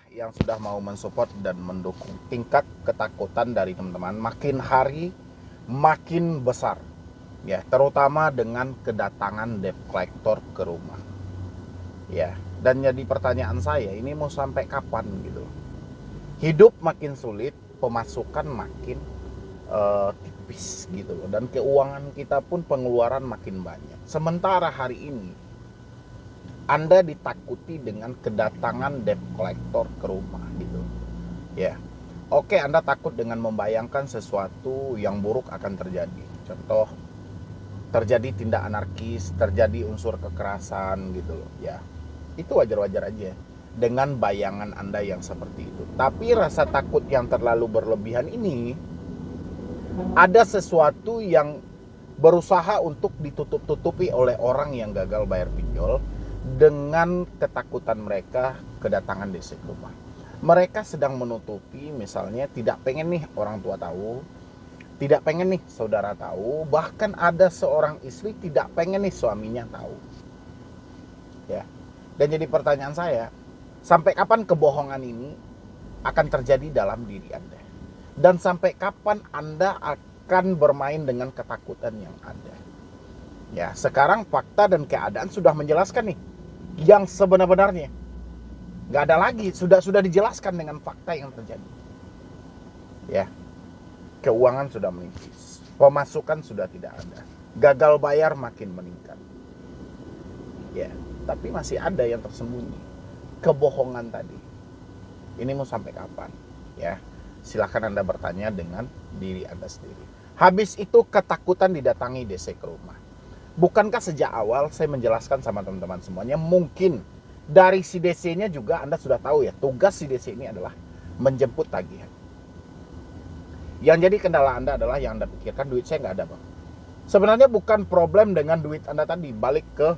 Yang sudah mau mensupport dan mendukung. Tingkat ketakutan dari teman-teman makin hari makin besar, ya, terutama dengan kedatangan debt collector ke rumah, ya. Dan jadi pertanyaan saya, ini mau sampai kapan gitu? Hidup makin sulit, pemasukan makin tipis gitu loh, dan keuangan kita pun pengeluaran makin banyak. Sementara hari ini Anda ditakuti dengan kedatangan debt collector ke rumah gitu. Ya. Oke, Anda takut dengan membayangkan sesuatu yang buruk akan terjadi. Contoh, terjadi tindak anarkis, terjadi unsur kekerasan gitu loh. Ya. Itu wajar-wajar aja dengan bayangan Anda yang seperti itu. Tapi rasa takut yang terlalu berlebihan ini, ada sesuatu yang berusaha untuk ditutup-tutupi oleh orang yang gagal bayar pinjol dengan ketakutan mereka kedatangan DC ke rumah. Mereka sedang menutupi, misalnya tidak pengen nih orang tua tahu, tidak pengen nih saudara tahu, bahkan ada seorang istri tidak pengen nih suaminya tahu. Ya. Dan jadi pertanyaan saya, sampai kapan kebohongan ini akan terjadi dalam diri Anda? Dan sampai kapan Anda akan bermain dengan ketakutan yang ada? Ya, sekarang fakta dan keadaan sudah menjelaskan nih yang sebenar-benarnya. Nggak ada lagi, sudah dijelaskan dengan fakta yang terjadi. Ya, keuangan sudah menipis, pemasukan sudah tidak ada, gagal bayar makin meningkat. Ya, tapi masih ada yang tersembunyi, kebohongan tadi. Ini mau sampai kapan? Ya, silakan Anda bertanya dengan diri Anda sendiri. Habis itu ketakutan didatangi DC ke rumah. Bukankah sejak awal saya menjelaskan sama teman-teman semuanya, mungkin dari si DC-nya juga Anda sudah tahu ya, tugas si DC ini adalah menjemput tagihan. Yang jadi kendala Anda adalah yang Anda pikirkan, duit saya nggak ada, Bang. Sebenarnya bukan problem dengan duit Anda tadi, balik ke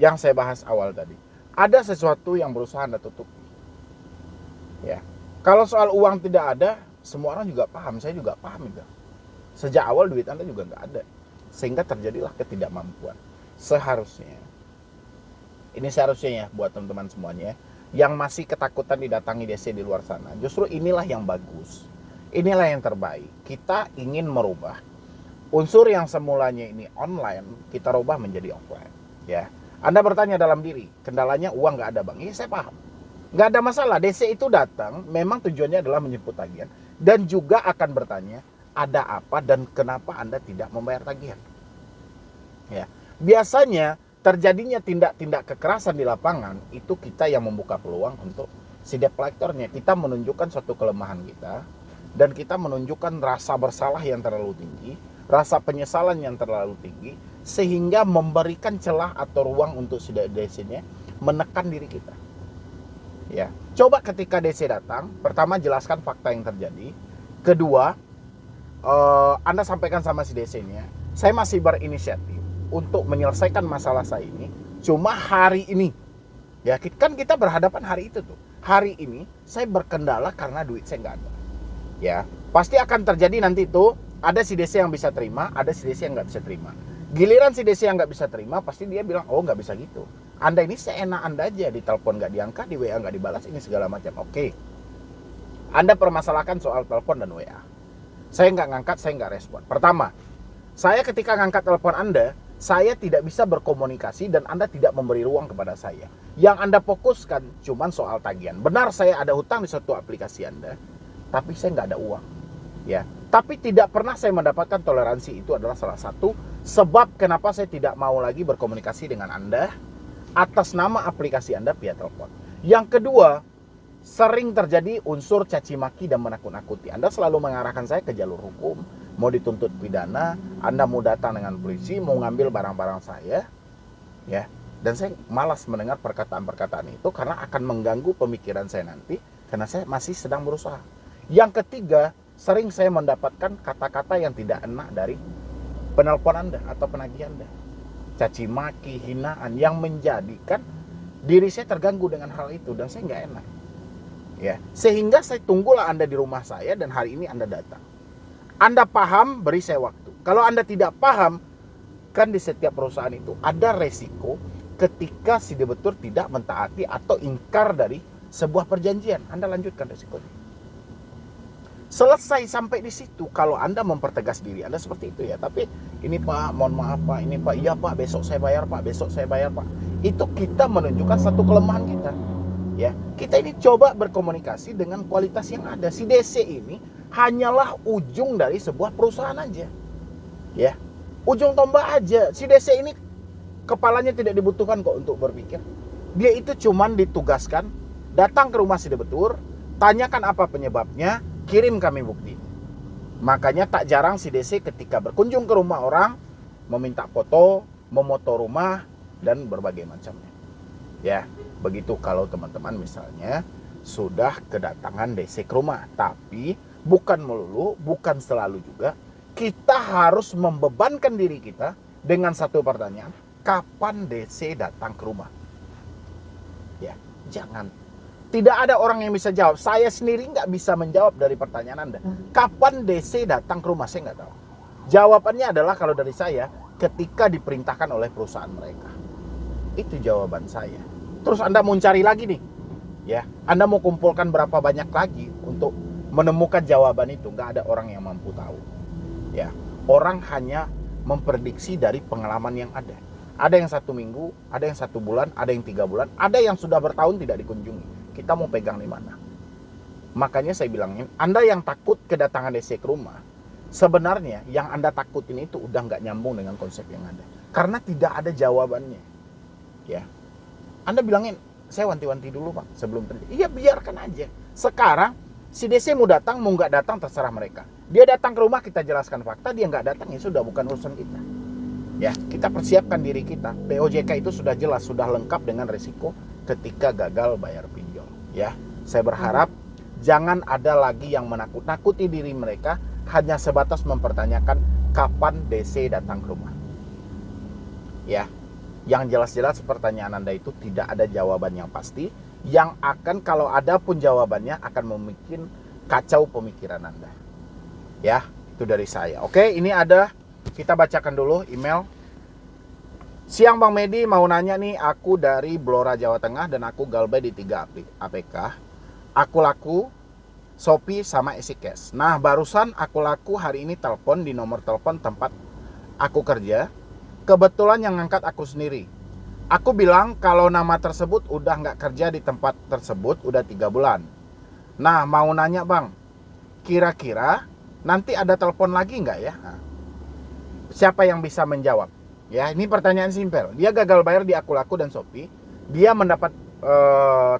yang saya bahas awal tadi. Ada sesuatu yang berusaha Anda tutup. Ya. Kalau soal uang tidak ada, semua orang juga paham, saya juga paham itu. Sejak awal duit Anda juga nggak ada. Sehingga terjadilah ketidakmampuan. Seharusnya, ini seharusnya ya buat teman-teman semuanya yang masih ketakutan didatangi DC di luar sana, justru inilah yang bagus, inilah yang terbaik. Kita ingin merubah unsur yang semulanya ini online, kita rubah menjadi offline. Ya, Anda bertanya dalam diri, kendalanya uang nggak ada, Bang. Iya, saya paham, nggak ada masalah. DC itu datang memang tujuannya adalah menjemput tagihan, dan juga akan bertanya ada apa dan kenapa Anda tidak membayar tagihan. Ya, biasanya terjadinya tindak-tindak kekerasan di lapangan itu kita yang membuka peluang untuk si debt collectornya. Kita menunjukkan suatu kelemahan kita, dan kita menunjukkan rasa bersalah yang terlalu tinggi, rasa penyesalan yang terlalu tinggi, sehingga memberikan celah atau ruang untuk si DC-nya menekan diri kita. Ya, coba ketika DC datang, pertama jelaskan fakta yang terjadi. Kedua, Anda sampaikan sama si DC-nya, saya masih berinisiatif untuk menyelesaikan masalah saya ini cuma hari ini. Ya, kan kita berhadapan hari itu tuh. Hari ini saya berkendala karena duit saya nggak ada. Ya, pasti akan terjadi nanti itu, ada si DC yang bisa terima, ada si DC yang nggak bisa terima. Giliran si DC yang nggak bisa terima, pasti dia bilang, oh nggak bisa gitu. Anda ini seenak Anda aja, di telepon nggak diangkat, di WA nggak dibalas, ini segala macam. Oke, Anda permasalahkan soal telepon dan WA. Saya nggak ngangkat, saya nggak respon. Pertama, saya ketika ngangkat telepon Anda, saya tidak bisa berkomunikasi dan Anda tidak memberi ruang kepada saya. Yang Anda fokuskan cuma soal tagihan. Benar, saya ada hutang di suatu aplikasi Anda, tapi saya nggak ada uang. Ya, tapi tidak pernah saya mendapatkan toleransi. Itu adalah salah satu sebab kenapa saya tidak mau lagi berkomunikasi dengan Anda atas nama aplikasi Anda via telepon. Yang kedua, sering terjadi unsur caci maki dan menakut-nakuti. Anda selalu mengarahkan saya ke jalur hukum, mau dituntut pidana, Anda mau datang dengan polisi, mau ngambil barang-barang saya, ya. Dan saya malas mendengar perkataan-perkataan itu karena akan mengganggu pemikiran saya nanti, karena saya masih sedang berusaha. Yang ketiga, sering saya mendapatkan kata-kata yang tidak enak dari penelpon Anda atau penagih Anda. Caci maki, hinaan yang menjadikan diri saya terganggu dengan hal itu, dan saya nggak enak. Ya, sehingga saya tunggulah Anda di rumah saya, dan hari ini Anda datang. Anda paham, beri saya waktu. Kalau Anda tidak paham, kan di setiap perusahaan itu ada resiko ketika si debitur tidak mentaati atau ingkar dari sebuah perjanjian, Anda lanjutkan resikonya. Selesai sampai di situ. Kalau Anda mempertegas diri Anda seperti itu ya, tapi ini Pak, mohon maaf Pak, ini Pak, iya Pak, besok saya bayar Pak, besok saya bayar Pak. Itu kita menunjukkan satu kelemahan kita. Ya, kita ini coba berkomunikasi dengan kualitas yang ada. Si DC ini hanyalah ujung dari sebuah perusahaan aja. Ya, ujung tombak aja. Si DC ini kepalanya tidak dibutuhkan kok untuk berpikir. Dia itu cuman ditugaskan datang ke rumah si debetur, tanyakan apa penyebabnya, kirim kami bukti. Makanya tak jarang si DC ketika berkunjung ke rumah orang meminta foto, memoto rumah dan berbagai macamnya. Ya, begitu kalau teman-teman misalnya sudah kedatangan DC ke rumah, tapi bukan melulu, bukan selalu juga kita harus membebankan diri kita dengan satu pertanyaan, kapan DC datang ke rumah? Ya, jangan. Tidak ada orang yang bisa jawab. Saya sendiri nggak bisa menjawab dari pertanyaan Anda. Kapan DC datang ke rumah? Saya nggak tahu. Jawabannya adalah kalau dari saya, ketika diperintahkan oleh perusahaan mereka. Itu jawaban saya. Terus Anda mau cari lagi nih. Ya, Anda mau kumpulkan berapa banyak lagi untuk menemukan jawaban itu. Nggak ada orang yang mampu tahu. Ya, orang hanya memprediksi dari pengalaman yang ada. Ada yang 1 minggu, ada yang 1 bulan, ada yang 3 bulan, ada yang sudah bertahun tidak dikunjungi. Kita mau pegang di mana? Makanya saya bilangin, Anda yang takut kedatangan DC ke rumah, sebenarnya yang Anda takutin itu udah nggak nyambung dengan konsep yang ada. Karena tidak ada jawabannya. Ya, Anda bilangin, saya wanti-wanti dulu Pak, sebelum terjadi. Iya, biarkan aja. Sekarang, si DC mau datang, mau nggak datang, terserah mereka. Dia datang ke rumah, kita jelaskan fakta, dia nggak datang, ya sudah, bukan urusan kita. Ya, kita persiapkan diri kita. POJK itu sudah jelas, sudah lengkap dengan risiko ketika gagal bayar pinjol. Ya, saya berharap jangan ada lagi yang menakut-nakuti diri mereka hanya sebatas mempertanyakan kapan DC datang ke rumah. Ya, yang jelas-jelas pertanyaan Anda itu tidak ada jawaban yang pasti, yang akan kalau ada pun jawabannya akan membuat kacau pemikiran Anda. Ya, itu dari saya. Oke, ini ada, kita bacakan dulu email. Siang Bang Medi, mau nanya nih, aku dari Blora Jawa Tengah dan aku galbay di 3 APK. Aku laku Shopee sama EasyCash. Nah, barusan aku laku hari ini telepon di nomor telepon tempat aku kerja. Kebetulan yang ngangkat aku sendiri. Aku bilang kalau nama tersebut udah nggak kerja di tempat tersebut udah 3 bulan. Nah, mau nanya Bang, kira-kira nanti ada telepon lagi nggak ya? Nah, siapa yang bisa menjawab? Ya, ini pertanyaan simpel. Dia gagal bayar di Aku Laku dan Shopee. Dia mendapat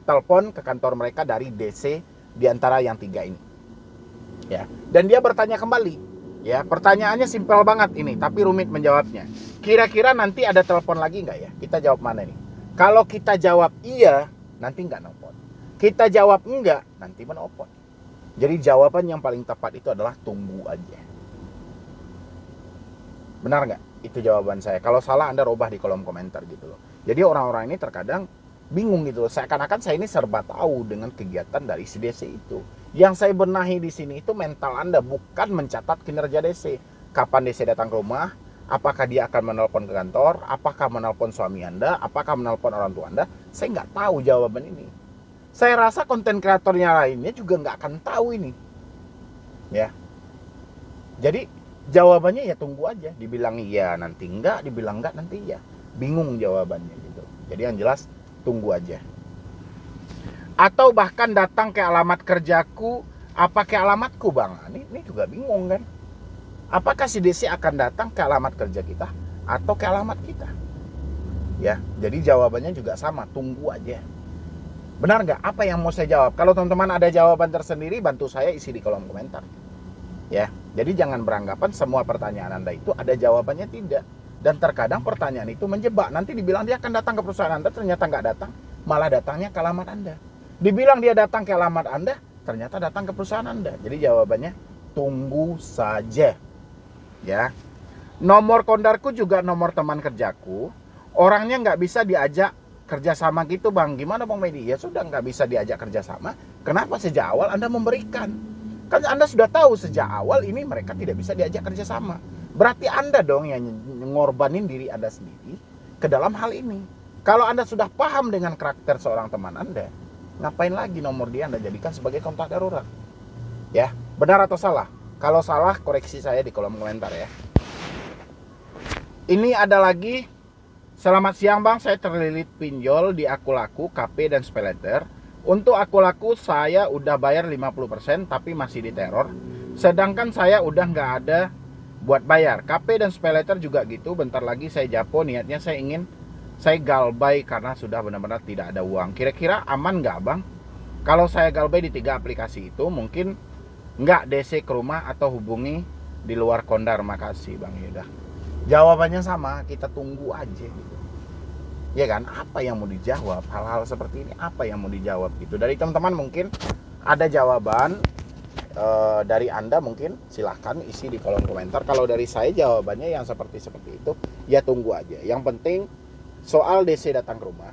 telepon ke kantor mereka dari DC di antara yang 3 ini. Ya, dan dia bertanya kembali. Ya, pertanyaannya simpel banget ini, tapi rumit menjawabnya. Kira-kira nanti ada telepon lagi nggak ya? Kita jawab mana nih? Kalau kita jawab iya, nanti nggak nelpon. Kita jawab enggak, nanti menelpon. Jadi jawaban yang paling tepat itu adalah tunggu aja. Benar nggak? Itu jawaban saya. Kalau salah Anda robah di kolom komentar gitu loh. Jadi orang-orang ini terkadang bingung gitu loh. Seakan-akan saya ini serba tahu dengan kegiatan dari si DC itu. Yang saya benahi di sini itu mental Anda, bukan mencatat kinerja DC. Kapan DC datang ke rumah? Apakah dia akan menelpon ke kantor? Apakah menelpon suami Anda? Apakah menelpon orang tua Anda? Saya nggak tahu jawaban ini. Saya rasa konten kreatornya lainnya juga nggak akan tahu ini. Ya. Jadi jawabannya ya tunggu aja. Dibilang iya nanti enggak, dibilang enggak nanti iya. Bingung jawabannya gitu. Jadi yang jelas tunggu aja. Atau bahkan datang ke alamat kerjaku, apa ke alamatku Bang? Ini juga bingung kan. Apakah si DC akan datang ke alamat kerja kita atau ke alamat kita? Ya, jadi jawabannya juga sama, tunggu aja. Benar nggak? Apa yang mau saya jawab? Kalau teman-teman ada jawaban tersendiri, bantu saya isi di kolom komentar. Ya, jadi jangan beranggapan semua pertanyaan Anda itu ada jawabannya, tidak. Dan terkadang pertanyaan itu menjebak. Nanti dibilang dia akan datang ke perusahaan Anda, ternyata nggak datang, malah datangnya ke alamat Anda. Dibilang dia datang ke alamat Anda, ternyata datang ke perusahaan Anda. Jadi jawabannya tunggu saja. Ya, nomor kondarku juga nomor teman kerjaku. Orangnya nggak bisa diajak kerjasama gitu Bang. Gimana Bang Medi? Ya sudah, nggak bisa diajak kerjasama. Kenapa sejak awal Anda memberikan? Kan Anda sudah tahu sejak awal ini mereka tidak bisa diajak kerjasama. Berarti Anda dong yang ngorbanin diri Anda sendiri ke dalam hal ini. Kalau Anda sudah paham dengan karakter seorang teman Anda, Ngapain lagi nomor dia Anda jadikan sebagai kontak darurat? Ya, benar atau salah? Kalau salah, koreksi saya di kolom komentar ya. Ini ada lagi. Selamat siang bang, saya terlilit pinjol di Akulaku, KP dan SPayLater. Untuk Akulaku saya udah bayar 50% tapi masih diteror. Sedangkan saya udah nggak ada buat bayar. KP dan SPayLater juga gitu, bentar lagi saya japo, niatnya saya galbay karena sudah benar-benar tidak ada uang. Kira-kira aman nggak bang? Kalau saya galbay di 3 aplikasi itu mungkin nggak DC ke rumah atau hubungi di luar Kondar. Makasih bang Yuda. Jawabannya sama, kita tunggu aja gitu. Ya kan, apa yang mau dijawab? Hal-hal seperti ini apa yang mau dijawab gitu. Dari teman-teman mungkin ada jawaban dari Anda, mungkin silahkan isi di kolom komentar. Kalau dari saya jawabannya yang seperti itu, ya tunggu aja. Yang penting soal DC datang ke rumah,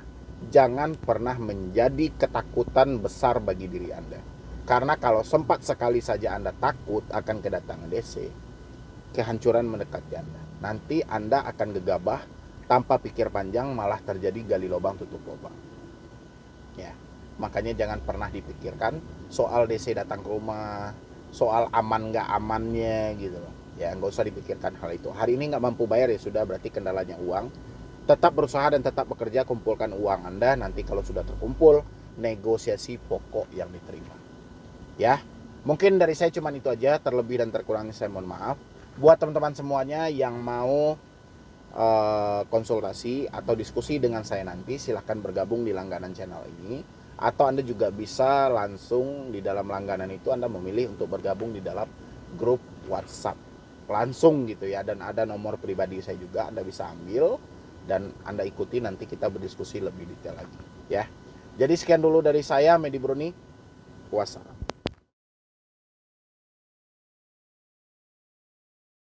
jangan pernah menjadi ketakutan besar bagi diri Anda. Karena kalau sempat sekali saja Anda takut akan kedatangan DC, kehancuran mendekati Anda. Nanti Anda akan gegabah tanpa pikir panjang, malah terjadi gali lubang tutup lubang. Ya, makanya jangan pernah dipikirkan soal DC datang ke rumah, soal aman nggak amannya gitu loh. Ya, nggak usah dipikirkan hal itu. Hari ini nggak mampu bayar ya sudah, berarti kendalanya uang. Tetap berusaha dan tetap bekerja, kumpulkan uang Anda. Nanti kalau sudah terkumpul, negosiasi pokok yang diterima. Ya, mungkin dari saya cuma itu aja. Terlebih dan terkurangnya saya mohon maaf. Buat teman-teman semuanya yang mau konsultasi atau diskusi dengan saya nanti, silahkan bergabung di langganan channel ini. Atau Anda juga bisa langsung di dalam langganan itu Anda memilih untuk bergabung di dalam grup WhatsApp langsung gitu ya. Dan ada nomor pribadi saya juga, Anda bisa ambil dan Anda ikuti, nanti kita berdiskusi lebih detail lagi ya. Jadi sekian dulu dari saya, Medi Bruni. Wassalam.